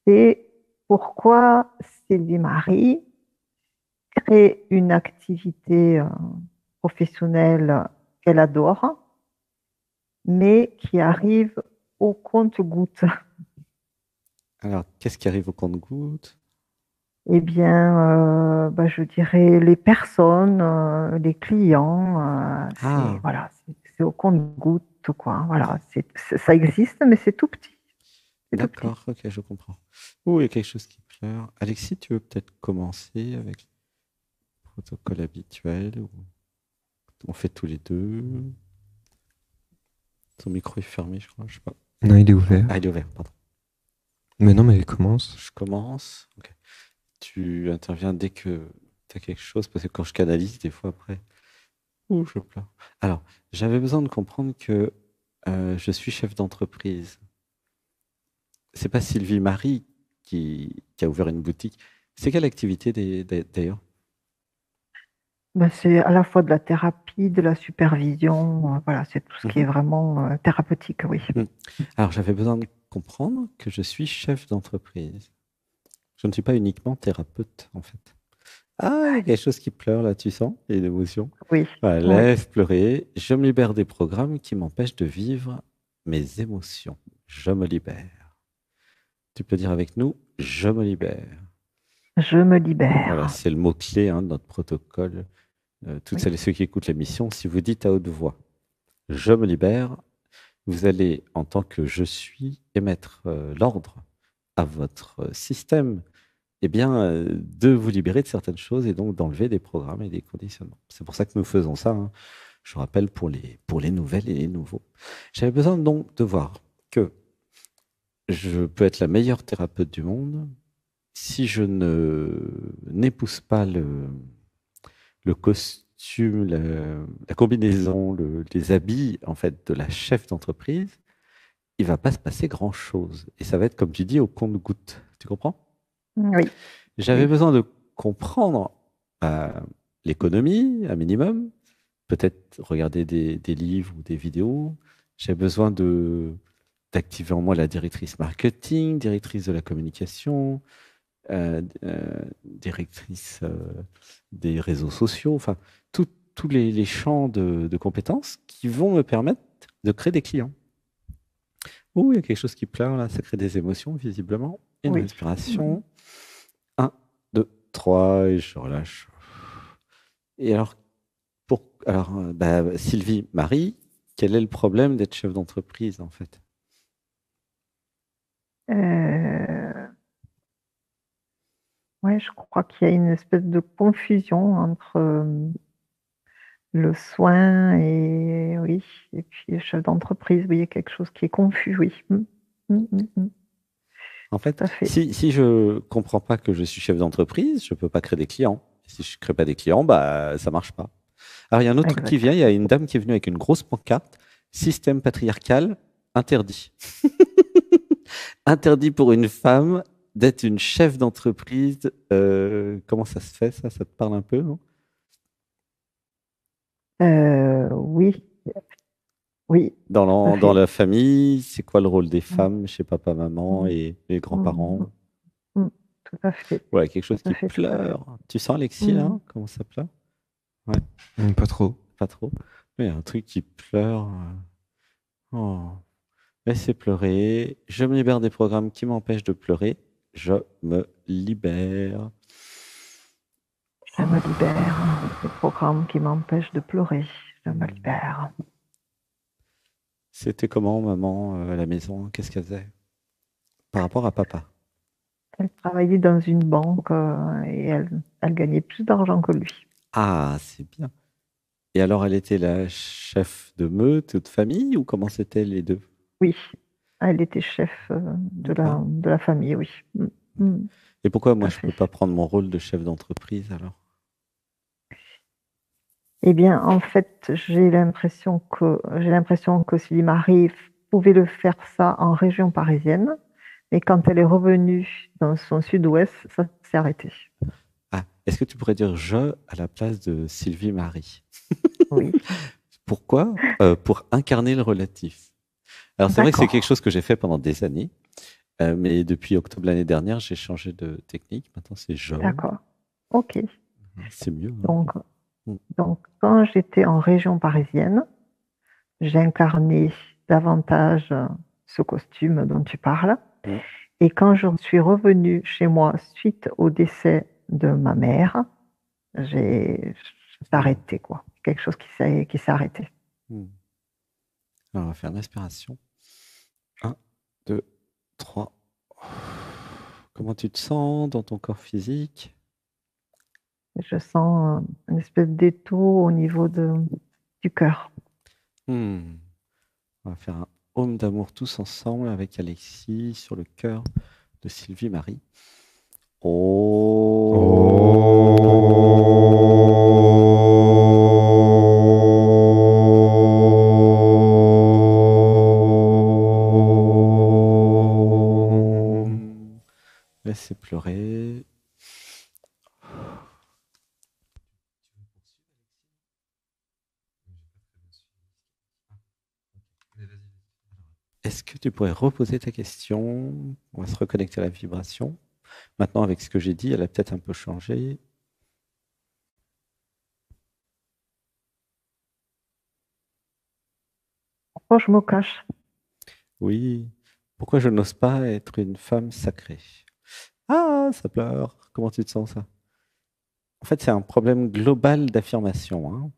c'est pourquoi Sylvie Marie crée une activité professionnelle qu'elle adore, mais qui arrive au compte-gouttes. Alors, qu'est-ce qui arrive au compte-gouttes? Eh bien, je dirais les personnes, les clients, c'est Ah, voilà, c'est au compte-gouttes, quoi. Voilà, ça existe, mais c'est tout petit. C'est tout petit. d'accord, ok, je comprends. Oh, il y a quelque chose qui pleure. Alexis, tu veux peut-être commencer avec le protocole habituel ou on fait tous les deux? Ton micro est fermé, je crois, je sais pas. Non, il est Ah, ouvert. il est ouvert, pardon. Mais non, mais il commence. Je commence. Ok. Tu interviens dès que tu as quelque chose, parce que quand je canalise, des fois après, ouh, je pleure. Alors, j'avais besoin de comprendre que je suis chef d'entreprise. C'est pas Sylvie Marie qui a ouvert une boutique. C'est quelle activité d'ailleurs? Ben, c'est à la fois de la thérapie, de la supervision, voilà, c'est tout ce qui est Mhm, vraiment thérapeutique, oui. mhm. Alors, j'avais besoin de comprendre que je suis chef d'entreprise. Je ne suis pas uniquement thérapeute, en fait. Ah, il y a quelque chose qui pleure là, tu sens? Il y a une émotion. Oui, Voilà, oui. laisse pleurer. Je me libère des programmes qui m'empêchent de vivre mes émotions. Je me libère. Tu peux dire avec nous, je me libère. Je me Voilà, libère. c'est le mot-clé de notre protocole. Toutes Oui, celles et ceux qui écoutent l'émission, si vous dites à haute voix, je me libère, vous allez, en tant que je suis, émettre l'ordre à votre système de vous libérer de certaines choses et donc d'enlever des programmes et des conditionnements. C'est pour ça que nous faisons ça, hein. Je rappelle pour les nouvelles et les nouveaux. J'avais besoin donc de voir que je peux être la meilleure thérapeute du monde si je ne n'épouse pas le costume, la combinaison, les habits en fait de la chef d'entreprise, il va pas se passer grand-chose. Et ça va être, comme tu dis, au compte-gouttes. Tu comprends? oui, J'avais oui. besoin de comprendre euh, l'économie, un minimum, peut-être regarder des livres ou des vidéos. J'ai besoin d'activer en moi la directrice marketing, directrice de la communication, directrice des réseaux sociaux, enfin, tous les champs de compétences qui vont me permettre de créer des clients. Ouh, il y a quelque chose qui pleure là, ça crée des émotions visiblement. Une Oui. Mhm. respiration. Un, 2, 3, et je relâche. Et alors, Sylvie, Marie, quel est le problème d'être chef d'entreprise en fait? Euh, ouais, je crois qu'il y a une espèce de confusion entre le soin et oui, et puis le chef d'entreprise. Oui, il y a quelque chose qui est confus, oui. En Tout fait, à fait. si je comprends pas que je suis chef d'entreprise, je peux pas créer des clients. Si je crée pas des clients, bah ça marche pas. Alors il y a un autre truc qui Exact. vient, il y a une dame qui est venue avec une grosse pancarte, système patriarcal interdit. Interdit pour une femme d'être une chef d'entreprise. Comment ça se fait ça? Ça te parle un peu, non? Oui, oui, tout à Dans fait. la famille, c'est quoi le rôle des Mm, femmes chez papa, maman mm, et les mm, grands-parents? Tout à fait. Ouais, quelque chose Tout à qui fait, tout à fait. pleure. Tu sens Alexis là? Mm. Comment ça pleure? Ouais, Pas trop. pas trop. Mais il y a un truc qui pleure. Oh. Laissez pleurer. Je me libère des programmes qui m'empêchent de pleurer. Je me libère. Je me libère des programmes qui m'empêchent de pleurer. Je me libère. C'était comment, maman, à la maison? Qu'est-ce qu'elle faisait par rapport à papa? Elle travaillait dans une banque et elle gagnait plus d'argent que lui. Ah, c'est bien. Et alors, elle était la chef de meute ou de famille ou comment c'était les deux? Oui, elle était chef D'accord. de la famille, oui. Et pourquoi Tout moi à je peux fait. pas prendre mon rôle de chef d'entreprise alors? Eh bien, en fait, j'ai l'impression que Sylvie Marie pouvait le faire ça en région parisienne, mais quand elle est revenue dans son sud-ouest, ça s'est arrêté. Ah, est-ce que tu pourrais dire je à la place de Sylvie Marie? Oui, Pourquoi? Pour incarner le relatif. Alors c'est vrai que c'est quelque d'accord. chose que j'ai fait pendant des années. Mais depuis octobre l'année dernière, j'ai changé de technique. Maintenant, c'est je. D'accord. Ok. C'est mieux, hein. Donc, Mm. donc, quand j'étais en région parisienne, j'incarnais davantage ce costume dont tu parles. Mm. Et quand je suis revenue chez moi suite au décès de ma mère, j'ai arrêté, quoi. Quelque chose qui s'est arrêté. Mm. Alors, on va faire une respiration. 1, 2, 3. Comment tu te sens dans ton corps physique? Je sens une espèce d'étau au niveau du cœur. On va faire un home d'amour tous ensemble avec Alexis sur le cœur de Sylvie Marie. Laissez pleurer. Est-ce que tu pourrais reposer ta question? On va se reconnecter à la vibration. Maintenant, avec ce que j'ai dit, elle a peut-être un peu changé. Pourquoi je me cache? Oui. Pourquoi je n'ose pas être une femme sacrée? Ah, ça pleure. Comment tu te sens, ça? En fait, c'est un problème global d'affirmation, hein.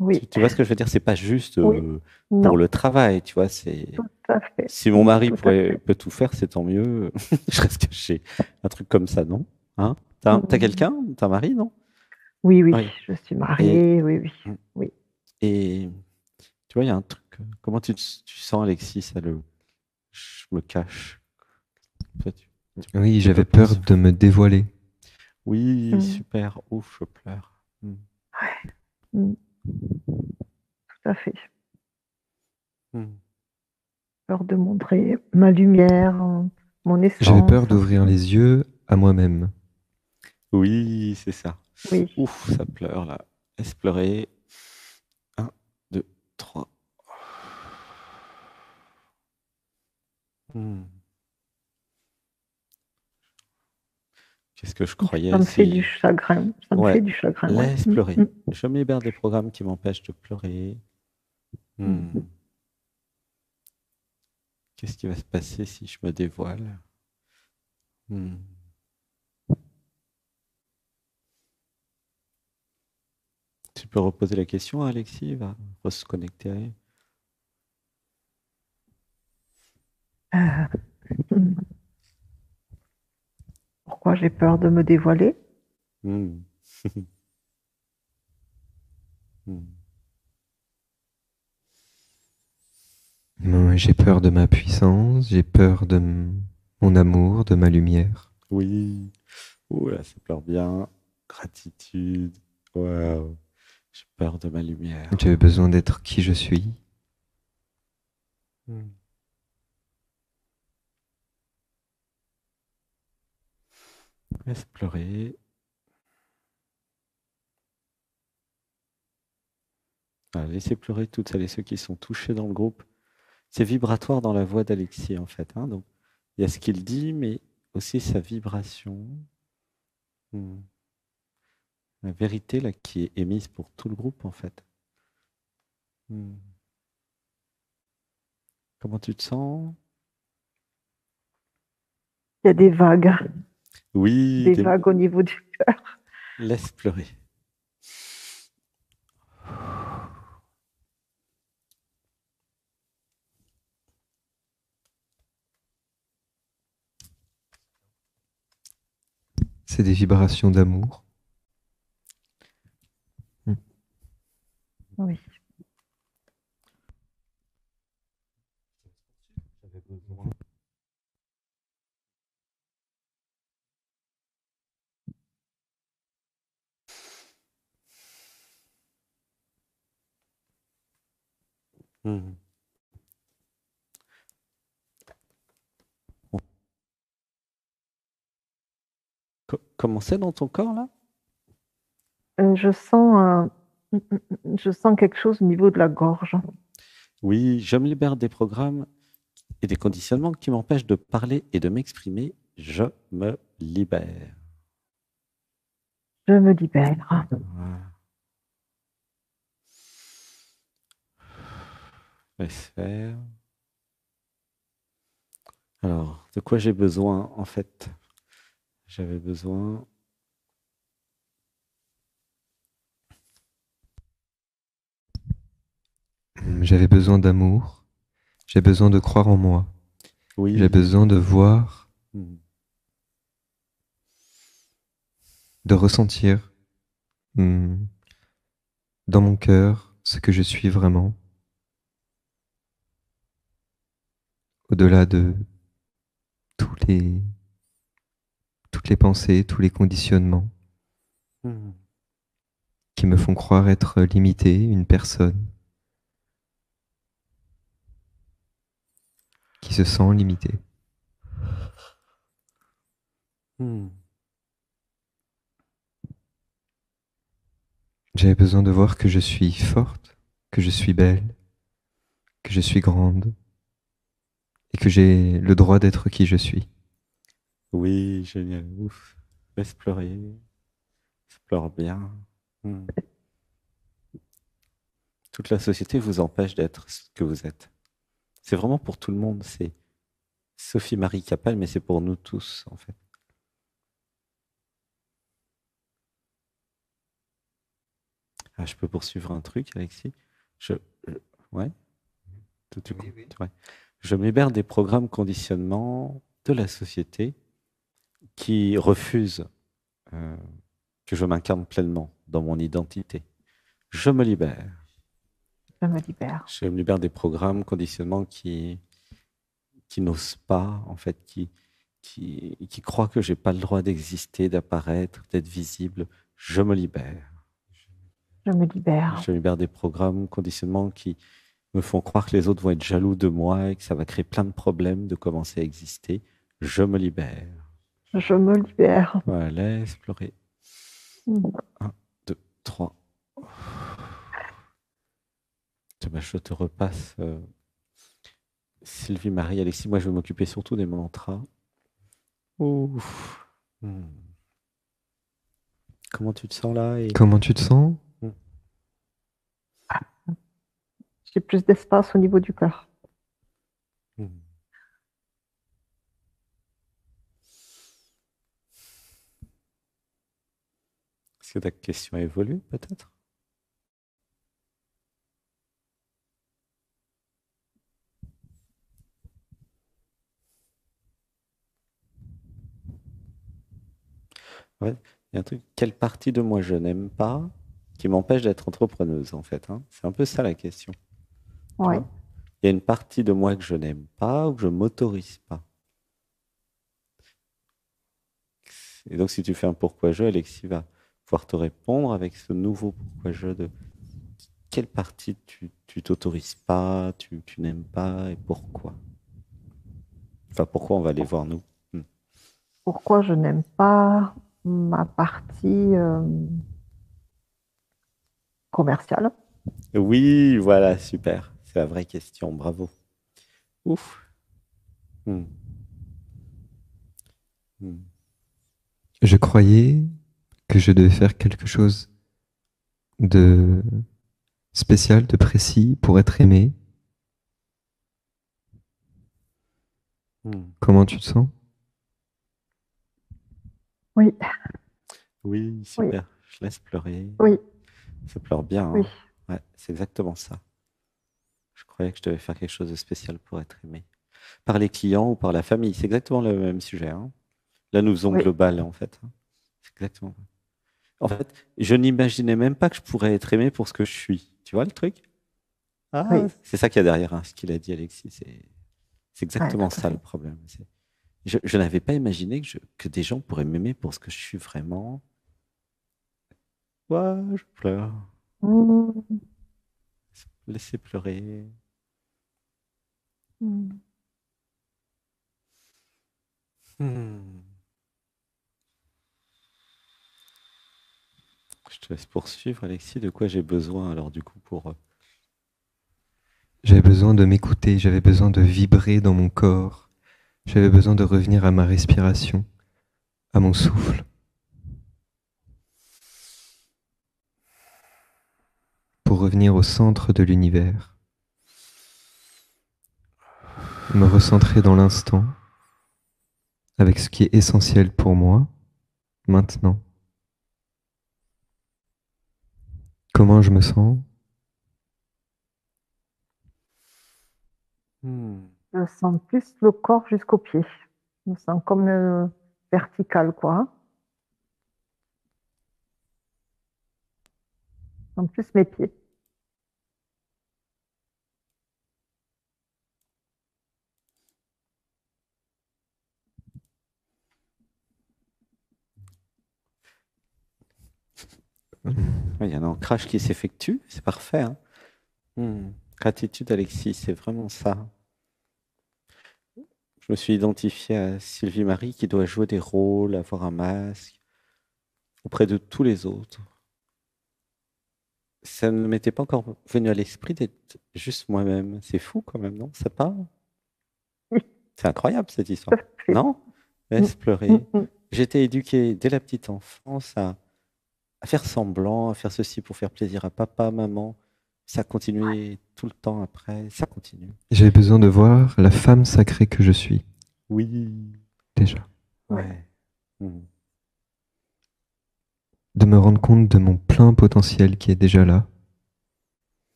Oui, Tu vois ce que je veux dire? C'est pas juste oui, pour non, le travail, tu vois. C'est tout à fait, si mon mari tout à fait. peut tout faire, c'est tant mieux. Je reste caché. Un truc comme ça, non? Hein? T'as Mm. quelqu'un? T'as un mari, non? Oui, oui, Oui. je suis Et, mariée, oui, oui, oui. et tu vois, il y a un truc. Comment tu sens, Alexis, ça le. Je me cache. Toi, Oui, tu peux j'avais pas peur de me dévoiler. Oui, Mm. super. Ouf, je pleure. Mm. Tout à fait. Hmm. Peur de montrer ma lumière, mon J'avais essence. peur d'ouvrir les yeux à moi-même. Oui, c'est ça. Oui. Ouf, ça pleure là. Laisse pleurer. 1, 2, 3. Qu'est-ce que je croyais Ça me fait du si... chagrin. Ça me Ouais, fait du chagrin, ouais. laisse pleurer. Je me libère des programmes qui m'empêchent de pleurer. Mm. Qu'est-ce qui va se passer si je me dévoile? Hmm. Tu peux reposer la question, Alexis? Il va se connecter. Euh, mm. Pourquoi j'ai peur de me dévoiler? Hmm. Hmm. J'ai peur de ma puissance, j'ai peur de mon amour, de ma lumière. Oui. Ouh là, ça pleure bien. Gratitude. Waouh. J'ai peur de ma lumière. J'ai besoin d'être qui je suis. Hmm. Laisse pleurer. Voilà, laissez pleurer toutes celles et ceux qui sont touchés dans le groupe. C'est vibratoire dans la voix d'Alexis, en fait, hein. Donc, il y a ce qu'il dit, mais aussi sa vibration. Hmm. La vérité là, qui est émise pour tout le groupe, en fait. Hmm. Comment tu te sens? Il y a des vagues. Oui, Des vagues au niveau du cœur. laisse pleurer. C'est des vibrations d'amour. Oui. J'avais besoin. Hmm. Comment c'est dans ton corps, là? Je sens, je sens quelque chose au niveau de la gorge. Oui, je me libère des programmes et des conditionnements qui m'empêchent de parler et de m'exprimer, je me libère. Je me libère. Voilà. Laisse faire. Alors, de quoi j'ai besoin en fait? J'avais besoin. J'avais besoin d'amour. J'ai besoin de croire en moi. J'ai Oui. besoin de voir, Hmm. de ressentir dans mon cœur ce que je suis vraiment, au-delà de tous les, toutes les pensées, tous les conditionnements Hmm. qui me font croire être limité, une personne qui se sent limitée. Hmm. J'avais besoin de voir que je suis forte, que je suis belle, que je suis grande et que j'ai le droit d'être qui je suis. Oui, génial. Ouf. Laisse pleurer. Ça pleure bien. Hmm. Toute la société vous empêche d'être ce que vous êtes. C'est vraiment pour tout le monde. C'est Sophie-Marie Capel, mais c'est pour nous tous, en fait. Ah, je peux poursuivre un truc, Alexis? Je, je- ouais, tout coup. Oui. Ouais. Je me libère des programmes conditionnements de la société qui refusent euh, que je m'incarne pleinement dans mon identité. Je me libère. Je me libère. Je me libère des programmes, conditionnements qui n'osent pas, en fait, qui croient que j'ai pas le droit d'exister, d'apparaître, d'être visible. Je me libère. Je me libère. Je me libère des programmes, conditionnements qui me font croire que les autres vont être jaloux de moi et que ça va créer plein de problèmes de commencer à exister. Je me libère. Je me libère. Voilà, laisse pleurer. Hmm. 1, 2, 3. Je te repasse Sylvie, Marie, Alexis. Moi, je vais m'occuper surtout des mantras. Ouf. Hmm. Comment tu te sens là Comment tu te sens? Hmm. J'ai plus d'espace au niveau du cœur. Hmm. Est-ce que ta question a évolué peut-être? Ouais. Il y a un truc. Quelle partie de moi je n'aime pas qui m'empêche d'être entrepreneuse en fait, hein. C'est un peu ça la question. Tu Oui. vois? Il y a une partie de moi que je n'aime pas ou que je m'autorise pas. Et donc, si tu fais un pourquoi je, Alexis va pouvoir te répondre avec ce nouveau pourquoi je de quelle partie tu t'autorises pas, tu n'aimes pas et pourquoi. Enfin, pourquoi on va aller voir nous. Hmm. Pourquoi je n'aime pas ma partie commerciale? Oui, voilà, super. C'est la vraie question. Bravo. Ouf. Hmm. Hmm. Je croyais que je devais faire quelque chose de spécial, de précis pour être aimé. Hmm. Comment tu te sens? Oui, Oui, oui, super. Je laisse pleurer. oui, Ça pleure bien, oui, hein. Ouais, c'est exactement ça. Je croyais que je devais faire quelque chose de spécial pour être aimé. Par les clients ou par la famille, c'est exactement le même sujet, hein. Là, nous faisons oui, global, en fait, hein. C'est exactement. En fait, je n'imaginais même pas que je pourrais être aimé pour ce que je suis. Tu vois le truc? Ah, oui, c'est ça qu'il y a derrière, hein, ce qu'il a dit, Alexis. C'est ouais, exactement tout à ça le fait. problème. Je n'avais pas imaginé que des gens pourraient m'aimer pour ce que je suis vraiment. Ouais, je pleure. Hmm, Laissez pleurer. hmm. Hmm. Je te laisse poursuivre, Alexis. De quoi j'ai besoin alors du coup pour J'avais besoin de m'écouter, j'avais besoin de vibrer dans mon corps, j'avais besoin de revenir à ma respiration, à mon souffle, pour revenir au centre de l'univers, me recentrer dans l'instant, avec ce qui est essentiel pour moi, maintenant. Comment je me sens? Je sens plus le corps jusqu'aux pieds. Je me sens comme vertical, quoi. Je sens plus mes pieds. Il y a un ancrage qui s'effectue, c'est parfait. Hein. Gratitude, Alexis, c'est vraiment ça. Je me suis identifié à Sylvie Marie qui doit jouer des rôles, avoir un masque auprès de tous les autres. Ça ne m'était pas encore venu à l'esprit d'être juste moi-même. C'est fou quand même, non? Ça parle? C'est incroyable cette histoire. Non? Laisse pleurer. J'étais éduqué dès la petite enfance à faire semblant, à faire ceci pour faire plaisir à papa, maman. Ça a continué tout le temps après, ça continue. J'avais besoin de voir la femme sacrée que je suis. Oui. Déjà. Ouais. De me rendre compte de mon plein potentiel qui est déjà là,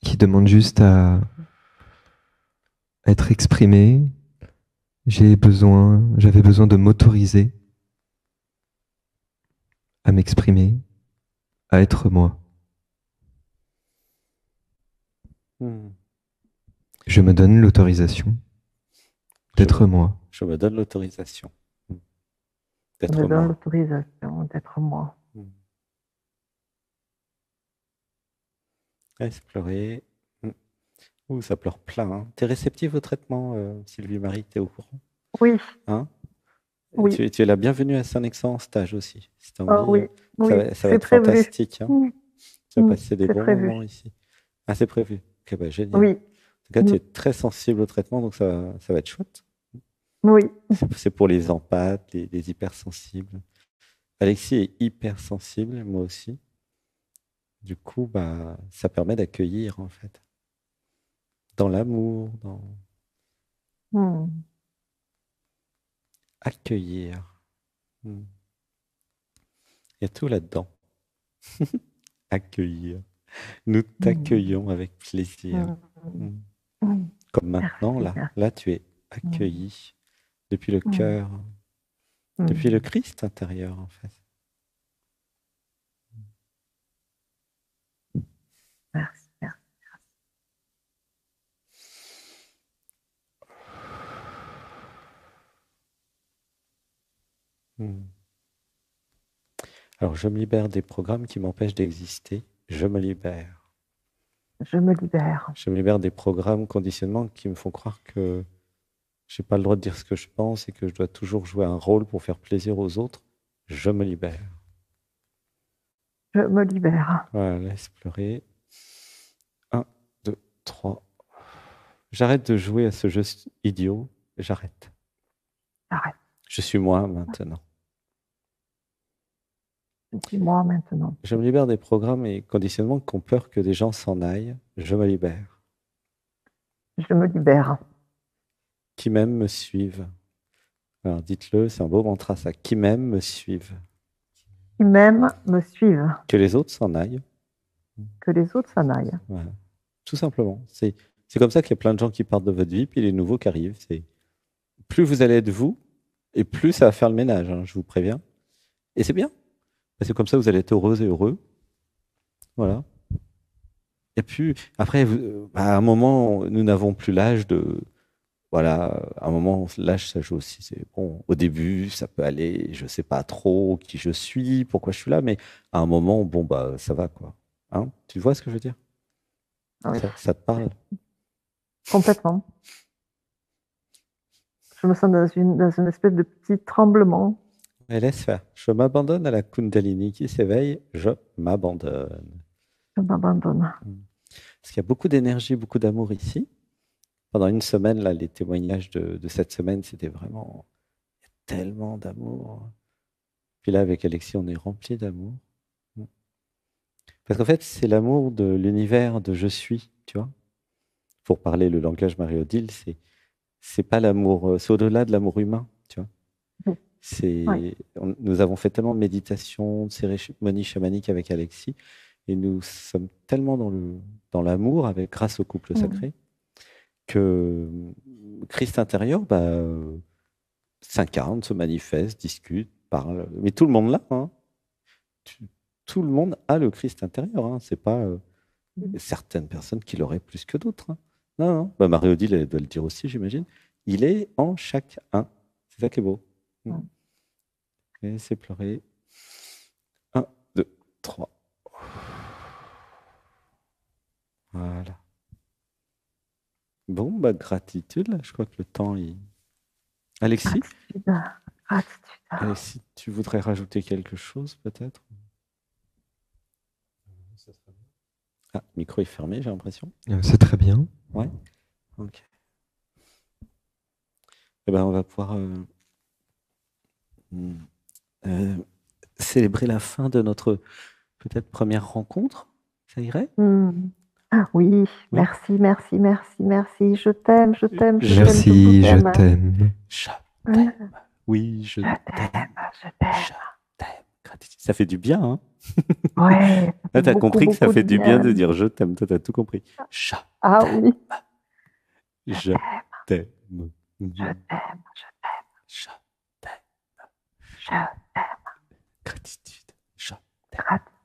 qui demande juste à être exprimé. J'avais besoin de m'autoriser à m'exprimer, à être moi. Je me donne l'autorisation d'être moi. Je me donne l'autorisation d'être Je me donne moi. l'autorisation d'être moi. Laisse pleurer. Ouh, ça pleure plein. Hein. T'es réceptive au traitement, Sylvie Marie, t'es au courant? Oui. Hein? Oui. Tu es la bienvenue à Saint-Excellent en stage aussi. Si t'as envie, oui. ça va être prévu. fantastique. Hein. Tu vas passer des bons moments ici. Ah, c'est prévu. Ok, bah, génial. Oui. En tout cas, tu es très sensible au traitement, donc ça va être chouette. Oui. C'est pour les empathes, les hypersensibles. Alexis est hypersensible, moi aussi. Du coup, bah, ça permet d'accueillir, en fait. Dans l'amour, dans... Accueillir. Il y a tout là-dedans. Accueillir. Nous t'accueillons avec plaisir. Comme maintenant, là, tu es accueilli depuis le cœur, depuis le Christ intérieur, en fait. Merci. Alors, je me libère des programmes qui m'empêchent d'exister. Je me libère. Je me libère. Je me libère des programmes, conditionnements qui me font croire que je n'ai pas le droit de dire ce que je pense et que je dois toujours jouer un rôle pour faire plaisir aux autres. Je me libère. Je me libère. Voilà, laisse pleurer. 1, 2, 3. J'arrête de jouer à ce jeu idiot. J'arrête. J'arrête. Je suis moi maintenant. Je suis moi maintenant. Je me libère des programmes et conditionnements qui ont peur que des gens s'en aillent. Je me libère. Je me libère. Qui m'aiment me suivent. Alors dites-le, c'est un beau mantra ça. Qui m'aiment me suivent. Qui m'aiment me suivent. Que les autres s'en aillent. Que les autres s'en aillent. Voilà. Tout simplement. C'est comme ça qu'il y a plein de gens qui partent de votre vie, puis les nouveaux qui arrivent. Plus vous allez être vous, et plus ça va faire le ménage, hein, je vous préviens. Et c'est bien. C'est comme ça que vous allez être heureuse et heureux. Voilà. Et puis, après, à un moment, nous n'avons plus l'âge de... Voilà, à un moment, l'âge, ça joue aussi. C'est bon, au début, ça peut aller, je ne sais pas trop qui je suis, pourquoi je suis là, mais à un moment, bon, bah, ça va, quoi. Hein, tu vois ce que je veux dire? Oui. Ça te parle? Complètement. Je me sens dans une espèce de petit tremblement. Mais laisse faire. Je m'abandonne à la Kundalini qui s'éveille. Je m'abandonne. Je m'abandonne. Parce qu'il y a beaucoup d'énergie, beaucoup d'amour ici. Pendant une semaine, là, les témoignages de cette semaine, c'était vraiment tellement d'amour. Puis là, avec Alexis, on est rempli d'amour. Parce qu'en fait, c'est l'amour de l'univers de je suis, tu vois. Pour parler le langage Marie-Odile, c'est pas l'amour, c'est au-delà de l'amour humain, tu vois. Oui. Nous avons fait tellement de méditation, de cérémonies chamaniques avec Alexis, et nous sommes tellement dans l'amour, grâce au couple sacré, que Christ intérieur s'incarne, se manifeste, discute, parle. Mais tout le monde l'a, hein. Tout le monde a le Christ intérieur, hein. C'est pas certaines personnes qui l'auraient plus que d'autres, hein. Non, non. Marie-Odile, elle doit le dire aussi, j'imagine. Il est en chacun. C'est ça qui est beau. Et c'est pleurer. 1, 2, 3. Voilà. Bon, gratitude, là. Je crois que le temps est... Alexis? Gratitude. Alexis, tu voudrais rajouter quelque chose, peut-être? Ah, le micro est fermé, j'ai l'impression. C'est très bien. Ouais. Ok. Eh ben, on va pouvoir célébrer la fin de notre peut-être première rencontre. Ça irait? Ah oui, merci, merci, merci, merci. Je t'aime, je t'aime, je t'aime. Merci, je t'aime. Je t'aime. Oui, je t'aime. Je t'aime. Je t'aime. Gratitude. Ça fait du bien, hein? Ouais. Là, tu as compris que ça beaucoup fait de du bien de dire je t'aime. Toi, tu as tout compris. Je Ah t'aime. oui. Je t'aime. Je t'aime, je t'aime, Je t'aime. je t'aime. Gratitude. Je t'aime. Gratitude.